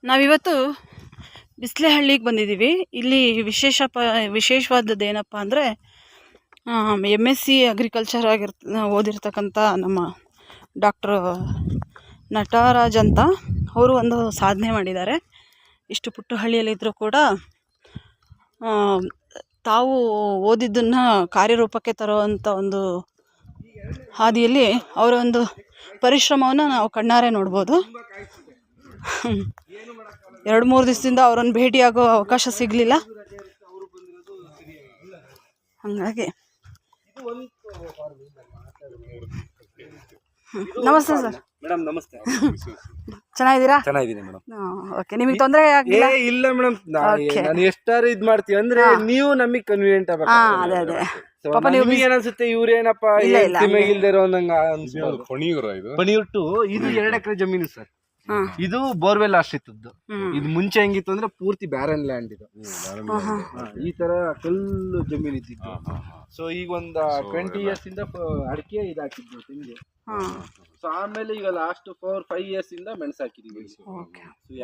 ನಾವಿವತ್ತು ಬಿಸ್ಲೆಹಳ್ಳಿಗೆ ಬಂದಿದ್ದೀವಿ. ಇಲ್ಲಿ ವಿಶೇಷವಾದದ್ದು ಏನಪ್ಪ ಅಂದರೆ MSc ಅಗ್ರಿಕಲ್ಚರ್ ಓದಿರ್ತಕ್ಕಂಥ ನಮ್ಮ ಡಾಕ್ಟ್ರ್ ನಟರಾಜ್ ಅಂತ ಅವರು ಒಂದು ಸಾಧನೆ ಮಾಡಿದ್ದಾರೆ. ಇಷ್ಟು ಪುಟ್ಟ ಹಳ್ಳಿಯಲ್ಲಿದ್ದರೂ ಕೂಡ ತಾವು ಓದಿದ್ದನ್ನು ಕಾರ್ಯರೂಪಕ್ಕೆ ತರುವಂಥ ಒಂದು ಹಾದಿಯಲ್ಲಿ ಅವರ ಒಂದು ಪರಿಶ್ರಮವನ್ನು ನಾವು ಕಣ್ಣಾರೆ ನೋಡ್ಬೋದು. 2-3 ದಿವಸದಿಂದ ಅವರನ್ನು ಭೇಟಿಯಾಗೋ ಅವಕಾಶ ಸಿಗಲಿಲ್ಲ. ಹಾಗಾಗಿ ನಮಸ್ತೆ ಸರ್. ಮೇಡಮ್ ನಮಸ್ತೆ. ಚೆನ್ನಾಗಿದ್ದೀರಾ? ಚೆನ್ನಾಗಿದ್ದೀನಿ ಮೇಡಮ್. ಓಕೆ, ನಿಮಗೆ ತೊಂದರೆ ಆಗಿಲ್ಲ? ಇಲ್ಲ ಮೇಡಮ್, ನಾನು ಎಷ್ಟಾರು ಇದ್ ಮಾಡ್ತೀವಿ ಅಂದ್ರೆ ನೀವು ನಮಗೆ ಕನ್ವೀನಿಯಂಟ್ ಅದೇ ಅದೇ ಪಾಪ ನಿಮಗೆ ಏನನ್ಸುತ್ತೆ, ಇವ್ರೇನಪ್ಪ ಇಲ್ದಿರೋ ಪಣಿಯೂರ್ ಟು ಇದು 2 ಎಕರೆ ಜಮೀನು ಸರ್. ಇದು ಬೋರ್ವೆಲ್ ಆಶ್ರಿತದ್ದು. ಇದು ಮುಂಚೆ ಹೆಂಗಿತ್ತು ಅಂದ್ರೆ ಪೂರ್ತಿ ಬ್ಯಾರನ್ ಲ್ಯಾಂಡ್ ಇದು. ಈ ತರ ಕಲ್ಲು ಜಮೀನ್ ಇದ್ದಿದ್ದು. ಸೊ ಈಗ ಒಂದು 20 ಇಯರ್ಸ್ ಇಂದ ಅಡಿಕೆ ಇದಾಕಿದ್ದು ತೆಂಗು. ಸೊ ಆಮೇಲೆ ಈಗ ಲಾಸ್ಟ್ 4-5 ಇಯರ್ಸ್ ಇಂದ ಮೆಣಸು ಹಾಕಿದೀವಿ.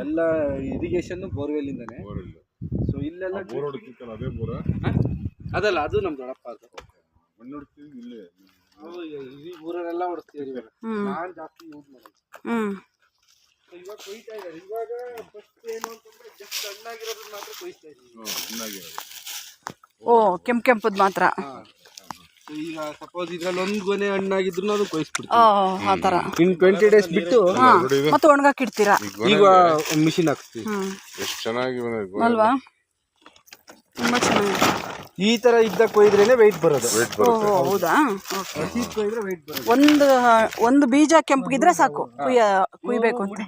ಎಲ್ಲ ಇರಿಗೇಷನ್ ಬೋರ್ವೆಲ್ ಇಂದಾನೆ. ಸೊ ಇಲ್ಲೆಲ್ಲ ಅದಲ್ಲ, ಅದು ನಮ್ ದೊಡ್ಡಪ್ಪ. ಈ ಊರನ್ನೆಲ್ಲ ಹೊಡಿಸ್ತೀವಿ. ನಾನ್ ಜಾಸ್ತಿ ಯೂಸ್ ಮಾಡೋದು. ಇವಾಗ ಕೊಯ್ತಾ ಇದ್ದಾರೆ. ಇವಾಗ ಫಸ್ಟ್ ಏನು ಅಂತಂದ್ರೆ ಜಸ್ಟ್ ಹಣ್ಣಾಗಿರೋದು ಮಾತ್ರ ಕೊಯ್ತಾ ಇದ್ದೀವಿ. ಓ, ಕೆಂಪುದ್ ಮಾತ್ರ. ಈಗ ಸಪೋಸ್ ಇದ್ರಲ್ಲಿ ಒಂದು ಗೊನೆ ಹಣ್ಣಾಗಿದ್ರು ಅದು ಕೊಯ್ಸ್ಬಿಡ್ತೀವಿ. ಆ ಥರ ಇನ್ 20 ಡೇಸ್ ಬಿಟ್ಟು ಮತ್ತೆ ಒಣಗಾಕಿಡ್ತೀರಾ? ಈಗ ಮಿಷಿನ್ ಹಾಕ್ತೀವಿ. ಎಷ್ಟು ಚೆನ್ನಾಗಿ ಅಲ್ವಾ? ತುಂಬಾ ಚೆನ್ನಾಗಿ. ಈ ತರ ಇದ್ದ ಕೊಯ್ದ್ರೇನೆ ವೆಯ್ಟ್ ಬರೋದು. ಹೌದಾ? ಹಸಿ ಕೊಯ್ದ್ರೆ ವೆಯ್ಟ್ ಬರೋದು. ಒಂದು ಬೀಜ ಕೆಂಪಗಿದ್ರೆ ಸಾಕು ಕುಯ್ಬೇಕು ಅಂತ.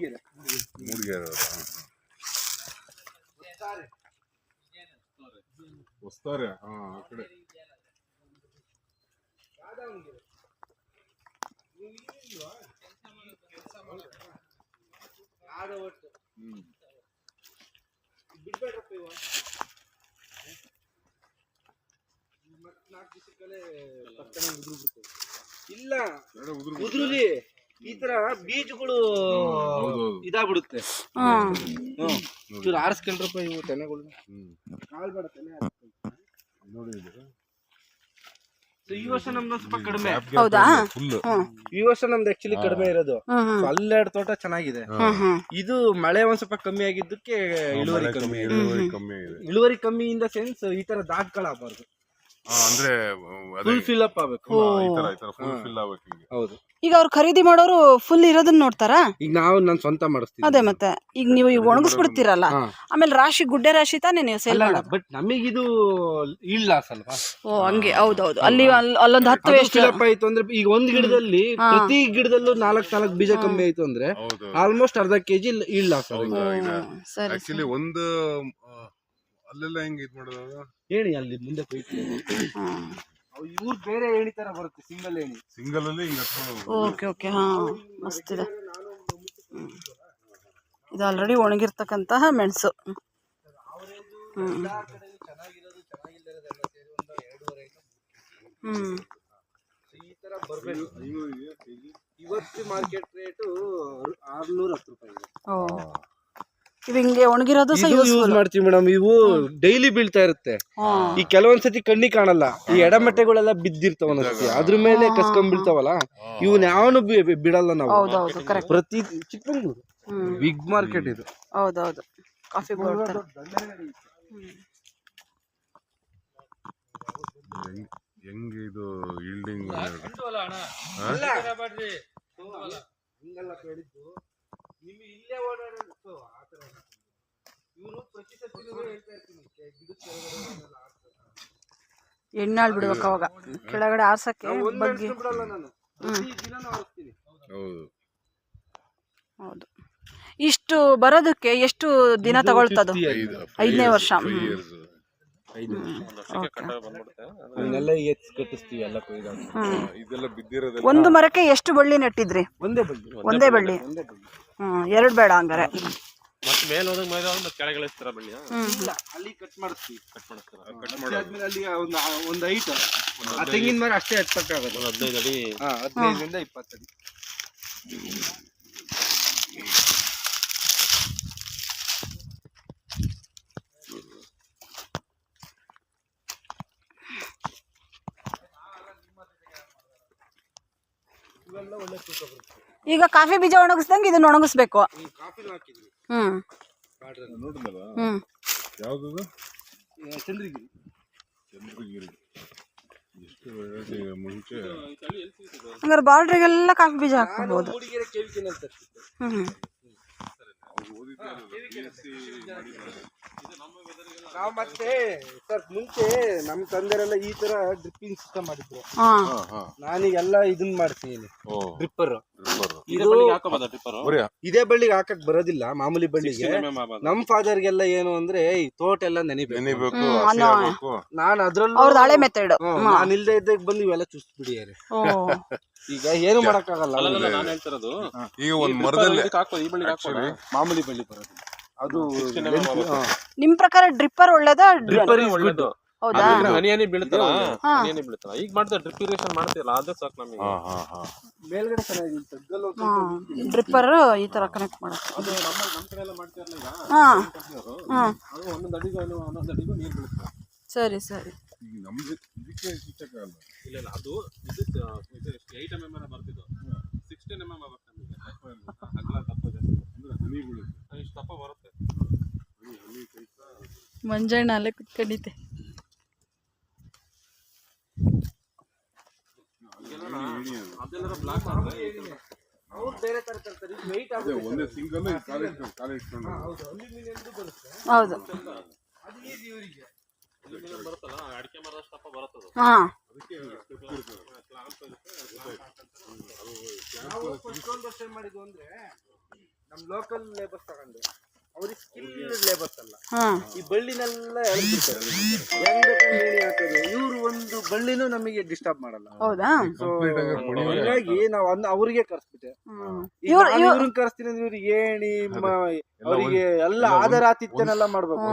ಇಲ್ಲ ಉದುರುಲಿ ಈ ತರ ಬೀಜಗಳು ಇದಾಗ್ಬಿಡುತ್ತೆ. ಆರಿಸ್ಕೊಂಡ್ರಪ್ಪ ಇವು ತೆನೆಗಳು. ಕಾಲ್ ಬೇಡ ತೆನೆ ನೋಡಿ. ಈ ವರ್ಷ ನಮ್ದು ಸ್ವಲ್ಪ ಕಡಿಮೆ. ಹೌದಾ? ಈ ವರ್ಷ ನಮ್ದು ಆಕ್ಚುಲಿ ಕಡಿಮೆ ಇರೋದು. ಅಲ್ಲೆರಡು ತೋಟ ಚೆನ್ನಾಗಿದೆ. ಇದು ಮಳೆ ಒಂದ್ ಸ್ವಲ್ಪ ಕಮ್ಮಿ ಆಗಿದ್ದಕ್ಕೆ ಇಳುವರಿ ಕಮ್ಮಿ ಇನ್ ದ ಸೆನ್ಸ್ ಈ ತರ ದಾಟ್ಗಳಾಗಬಾರ್ದು. ಅಂದ್ರೆ ಫುಲ್ ಫಿಲ್ ಅಪ್ ಆಗ್ಬೇಕು. ಹೌದು. ಈಗ ಅವ್ರು ಖರೀದಿ ಮಾಡೋರು ಫುಲ್ ಇರೋದನ್ನ ನೋಡ್ತಾರಾ? ಈಗ ನಾನು ಸ್ವಂತ ಮಾಡಿಸ್ತೀನಿ. ಅದೇ ಮತ್ತೆ ಈಗ ನೀವು ಒಣಗಿಸ್ಬಿಡ್ತೀರಲ್ಲ, ಆಮೇಲೆ ರಾಶಿ ಗುಡ್ಡೆ ರಾಶಿ ತಾನೇ ನೀವು ಸೇಲ್ ಮಾಡೋದು. ಬಟ್ ನಮಗಿದು ಇಲ್ಲ ಅಲ್ವಾ? ಓ ಹಂಗೆ. ಹೌದೌದು. ಅಲ್ಲೊಂದು 10 ವೇಸ್ಟ್ ಫಿಲ್ ಆಯ್ತು ಅಂದ್ರೆ ಈಗ ಒಂದ್ ಗಿಡದಲ್ಲಿ ಪ್ರತಿ ಗಿಡದಲ್ಲೂ 4 ಬೀಜ ಕಮ್ಮಿ ಆಯ್ತು ಅಂದ್ರೆ ಆಲ್ಮೋಸ್ಟ್ ಅರ್ಧ ಕೆಜಿ ಇಲ್ಲ ಸರ್. ಆಕ್ಚುಲಿ ಒಂದು ಅಲ್ಲೆಲ್ಲ ಹೆಂಗೆ ಇದು ಮಾಡೋದು ಏಣಿ ಅಲ್ಲಿ ಮುಂದೆ ಕೊಯ್ತೀವಿ. ಇವ್ರು ಬೇರೆ ಏಣಿ ತರ ಬರುತ್ತೆ, ಸಿಂಗಲ್ ಏಣಿ. ಸಿಂಗಲ್ ಅಲ್ಲಿ ಓಕೆ ಓಕೆ. ಹಾ, ಮಸ್ತ್ ಇದೆ. ಇದು ಆಲ್ರೆಡಿ ಒಣಗಿರ್ತಕ್ಕಂತಹ ಮೆಣಸು. ಈ ತರ ಬರ್ಬೇಕು. ಇವತ್ತು ಮಾರ್ಕೆಟ್ ರೇಟು 610 ರೂಪಾಯಿ. ಇವ್ ಹಿಂಗೆ ಒಣಗಿರೋದು ಸಹ ಯೂಸ್ ಮಾಡ್ತೀವಿ ಮೇಡಮ್. ಇವು ಡೈಲಿ ಬೀಳ್ತಾ ಇರುತ್ತೆ. ಈ ಕೆಲವೊಂದ್ಸತಿ ಕಣ್ಣಿಗೆ ಕಾಣಲ್ಲ. ಈ ಎಡಮೆಟ್ಟೆಗಳೆಲ್ಲ ಬಿದ್ದಿರ್ತಾವ ಒಂದ್ಸತಿ, ಅದ್ರ ಮೇಲೆ ಕಸ್ಕೊಂಡ್ ಬೀಳ್ತಾವಲ್ಲ. ಇವನ್ ಯಾವನು ಬಿಡಲ್ಲ ನಾವು. ಪ್ರತಿ ಚಿಕ್ಕಮಂಗ್ಳೂರು ಬಿಗ್ ಮಾರ್ಕೆಟ್ ಇದು. ಹೌದೌದು. ಕಾಫಿ ಹೆಂಗ್ ಇದು ಈಲ್ಡಿಂಗ್ ನಿಮ್ಗೆ ಇಲ್ಲೇ ಓಡಾಡೋದು ಆತರ. ಇವರು ಪ್ರತಿ ಸತಿ ಹೇಳ್ತಾ ಇರ್ತೀನಿ ಎಣ್ಣಾಳ್ ಬಿಡ್ಬೇಕು ಅವಾಗ ಕೆಳಗಡೆ ಆರ್ಸಕ್ಕೆ ಬಗ್ಗೆ. ಬಿಡಲ್ಲ ನಾನು, ಪ್ರತಿ ದಿನ ಆರಿಸ್ತೀನಿ. ಹೌದು. ಇಷ್ಟು ಬರೋದಕ್ಕೆ ಎಷ್ಟು ದಿನ ತಗೊಳ್ತದು? 5ನೇ ವರ್ಷ. ಒಂದು ಮರಕ್ಕೆ ಎಷ್ಟು ಬಳ್ಳಿ ನೆಟ್ಟಿದ್ರಿ? ಒಂದೇ ಬಳ್ಳಿ. 2 ಬೇಡ ಹಂಗಾರೆ. ಅಲ್ಲಿ ಕಟ್ ಮಾಡಿಸ್ತೀವಿ. ಅಲ್ಲಿ ಒಂದು ಐಟ್ ತೆಂಗಿನ ಮರ ಅಷ್ಟೇ ಹಚ್ಚಕ್ಕಾಗದು. 15 ಅಡಿ 15ರಿಂದ 20 ಅಡಿ. ಒಳ್ಳೆ ತೂಕ ಬರುತ್ತೆ. ಈಗ ಕಾಫಿ ಬೀಜ ಒಣಗಿಸ್ದಂಗೆ ಇದನ್ನ ಒಣಗಿಸ್ಬೇಕು. ಕಾಫಿನೂ ಹಾಕಿದ್ವಿ. ನೋಡಿದ್ನಲ್ಲ ಹ್ಮ್ ಯಾವ್ದು ಚಂದ್ರಗಿರಿ. ಎಷ್ಟು ವೆರೈಟಿ ಮುಂಚೆ ಹಂಗಾರೆ ಬಾರ್ಡ್ರಿಗೆಲ್ಲ ಕಾಫಿ ಬೀಜ ಹಾಕ್ಬೋದು. ಮೂಡಿಗೆರೆ ಕೇಳ್ತೀನಿ ಅಂತ. ಹ್ಮ್ ನಾವು ಮತ್ತೆ ಸರ್ ಮುಂಚೆ ನಮ್ಮ ತಂದೆರೆಲ್ಲ ಈ ತರ ಡ್ರಿಪ್ಪಿಂಗ್ ಸಿಸ್ಟಮ್ ಮಾಡಿದ್ರು. ನಾನೀಗೆಲ್ಲ ಇದನ್ನ ಮಾಡ್ತೀನಿ ಡ್ರಿಪ್ಪರ್. ಇದು ಇದೇ ಬಳ್ಳಿಗೆ ಹಾಕಕ್ ಬರೋದಿಲ್ಲ, ಮಾಮೂಲಿ ಬಳ್ಳಿಗೆ. ನಮ್ ಫಾದರ್ಗೆಲ್ಲ ಏನು ಅಂದ್ರೆ ಈ ತೋಟ ಎಲ್ಲ ನೆನಿಬೇಕು. ನಾನು ಅದ್ರಲ್ಲೂ ಹಳೆ ಮೆಥಡ್. ನಾನು ಇಲ್ದೇ ಇದ್ದಾಗ ಬಂದು ಇವೆಲ್ಲ ಚುಸ್ಬಿಡಿಯಾರೆ. ಈಗ ಏನು ಮಾಡಕ್ಕಾಗಲ್ಲ. ಈಗ ಒಂದ್ ಮರದಲ್ಲಿ ಮಾಮೂಲಿ ಬಳ್ಳಿ ಬರೋದಿಲ್ಲ ಅದು. ನಿಮ್ ಪ್ರಕಾರ ಡ್ರಿಪ್ಪರ್ ಒಳ್ಳೇದಾ? ಡ್ರಿಪ್ಪರ್ ಒಳ್ಳೇದು. ಹೌದಾ? ಹನಿ ಬೀಳ್ತಾರ ಈಗ ಮಾಡ್ತಾರೆ ಡ್ರಿಪ್ ಇರಿಗೇಷನ್ ಮಾಡ್ತಿರಲ್ಲ ಅದೇ ಸಾಕು ನಮಗೆ. ಮೇಲ್ಗಡೆ ಚೆನ್ನಾಗಿರುತ್ತೆ. ಡ್ರಿಪ್ಪರ್ ಈ ತರ ಕನೆಕ್ಟ್ ಮಾಡೋದು. ಅದು ನಮ್ಮ ಕಡೆ ಎಲ್ಲ ಮಾಡ್ತಿರಲ್ಲ ಈಗ. ಅದು ಒಂದೊಂದು ಅಡಿಗೂ ನೀರು ಬೀಳುತ್ತೆ. ಸರಿ ಸರಿ. ಈಗ ನಮ್ದು ಇದಕ್ಕೆ ಸಿಕ್ಕಲ್ಲ. ಇಲ್ಲ ಅದು ಇದು 8 mm ಬರ್ತಿದ್ದು 16 mm ಬರುತ್ತೆ ನಮಗೆ. ಅಗಲ ದಪ್ಪ ಜಾಸ್ತಿ ಅಂದ್ರೆ ಹನಿ ಬೀಳುತ್ತೆ. ಇಷ್ಟು ದಪ್ಪ ಬರುತ್ತೆ. ಹನಿ ಮಂಜಣ್ಣ ಅಲ್ಲೇ ಕುತ್ಕೊಂಡಿದ್ದೆ. ಅದೆಲ್ಲರ ಬ್ಲಾಕ್ ಮಾಡಿದ್ರೆ ಅವ್ರು ಬೇರೆ ತರ ತರ್ತಾರೆ. ಇದು ವೆಯ್ಟ್ ಆಗುತ್ತೆ. ಒಂದೇ ಸಿಂಗಲ್ ಕಾಲ ಇಟ್ಕೊಂಡು ಹೌದು, ಅಲ್ಯೂಮಿನಿಯಂದು ಬರುತ್ತೆ. ಹೌದು. ಅದು ಈಸಿ ಇವರಿಗೆ. ಅಲ್ಯೂಮಿನಿಯಂ ಬರುತ್ತಲ್ಲ ಅಡಿಕೆ ಮರದಷ್ಟು ದಪ್ಪ ಬರುತ್ತದೆ. ನಾವು ಫಸ್ಟ್ ವರ್ಷ ಮಾಡಿದ್ವು ಅಂದ್ರೆ ನಮ್ ಲೋಕಲ್ ಲೇಬರ್ಸ್ ತಗೊಂಡು ಅವ್ರಿಗೆ ಸ್ಕಿಲ್ ಲೇಬರ್ಸ್ ಅಲ್ಲ, ಈ ಬಳ್ಳಿನೆಲ್ಲ ಎಳ್ಬಿಡ್ತಾರೆ. ಹೆಂಗ್ ಬೇಕಾದ್ರೆ ಹೇಳಿ ಹಾಕೋದು. ಇವ್ರು ಒಂದು ಬಳ್ಳಿನೂ ನಮಗೆ ಡಿಸ್ಟರ್ಬ್ ಮಾಡಲ್ಲ. ಹೌದಾ? ಸೊ ಹಂಗಾಗಿ ನಾವು ಅವ್ರಿಗೆ ಕರ್ಸ್ಬಿಟ್ಟೆ. ಇವ್ರನ್ನ ಕರ್ಸ್ತೀನಿ ಅಂದ್ರೆ ಇವ್ರಿಗೆ ಏಣಿ ಅವರಿಗೆ ಎಲ್ಲ ಆಧಾರಾತಿಥ್ಯನೆಲ್ಲ ಮಾಡ್ಬೇಕು.